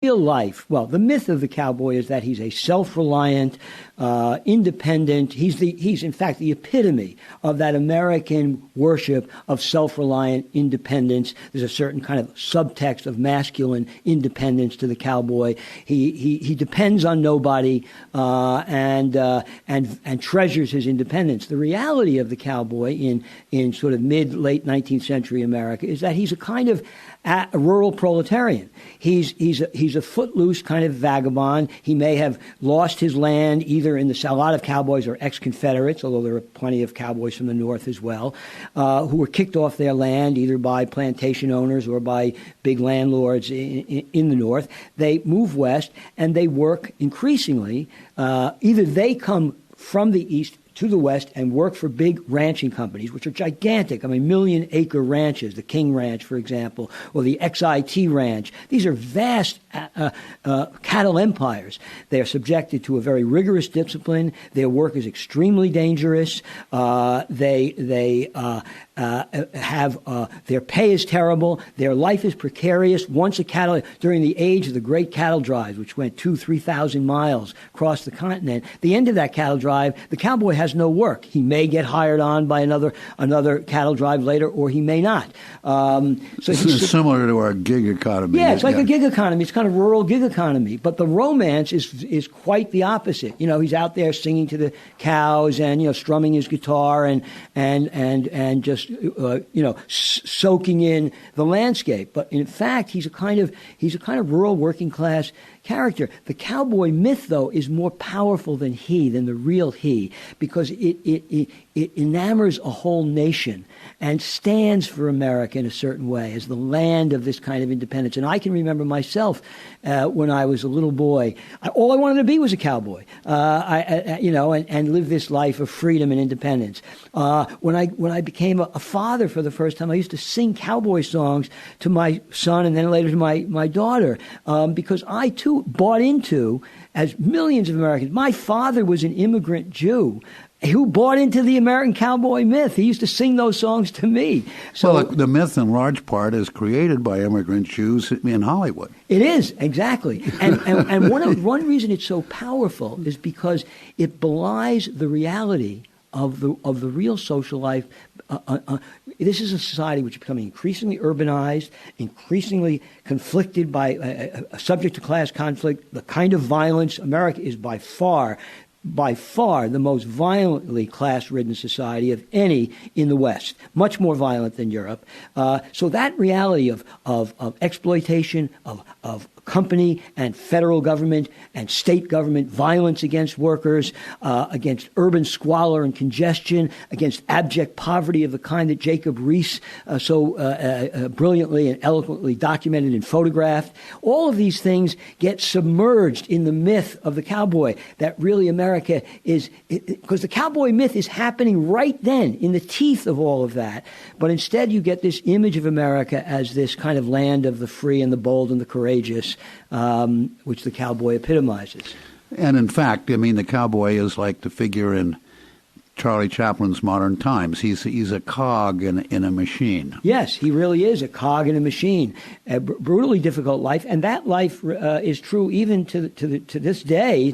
real life, well, the myth of the cowboy is that he's a self-reliant, independent. He's in fact the epitome of that American worship of self-reliant independence. There's a certain kind of subtext of masculine independence to the cowboy. He depends on nobody and treasures his independence. The reality of the cowboy in sort of late 19th century America is that he's a kind of a rural proletarian. He's a footloose kind of vagabond. He may have lost his land either a lot of cowboys are ex-Confederates, although there are plenty of cowboys from the North as well, who were kicked off their land either by plantation owners or by big landlords in the North. They move west and they work increasingly. Either they come from the East to the West and work for big ranching companies, which are gigantic. I mean, million-acre ranches, the King Ranch, for example, or the XIT Ranch. These are vast cattle empires. They are subjected to a very rigorous discipline. Their work is extremely dangerous. They have their pay is terrible. Their life is precarious. During the age of the great cattle drives, which went 2,000-3,000 miles across the continent, the end of that cattle drive, the cowboy has no work. He may get hired on by another cattle drive later, or he may not. So it's similar to our gig economy. Yeah, it's like a gig economy. It's kind of rural gig economy. But the romance is quite the opposite. You know, he's out there singing to the cows and strumming his guitar and just soaking in the landscape. But in fact, he's a kind of rural working class character. The cowboy myth, though, is more powerful than the real he, because it enamors a whole nation and stands for America in a certain way as the land of this kind of independence. And I can remember myself when I was a little boy, all I wanted to be was a cowboy, and live this life of freedom and independence. When I became a father for the first time, I used to sing cowboy songs to my son and then later to my daughter, because I too bought into, as millions of Americans, my father was an immigrant Jew who bought into the American cowboy myth. He used to sing those songs to me. So, well, the myth in large part is created by immigrant Jews in Hollywood. It is, exactly. And one reason it's so powerful is because it belies the reality of the real social life. This is a society which is becoming increasingly urbanized, increasingly conflicted subject to class conflict. The kind of violence, America is by far the most violently class-ridden society of any in the West, much more violent than Europe. So that reality of exploitation, of company and federal government and state government violence against workers, against urban squalor and congestion, against abject poverty of the kind that Jacob Riis so brilliantly and eloquently documented and photographed. All of these things get submerged in the myth of the cowboy, that really America is, because the cowboy myth is happening right then in the teeth of all of that. But instead you get this image of America as this kind of land of the free and the bold and the courageous, which the cowboy epitomizes. And in fact, I mean, the cowboy is like the figure in Charlie Chaplin's Modern Times. He's a cog in a machine. Yes, he really is a cog in a machine. A brutally difficult life, and that life is true even to this day.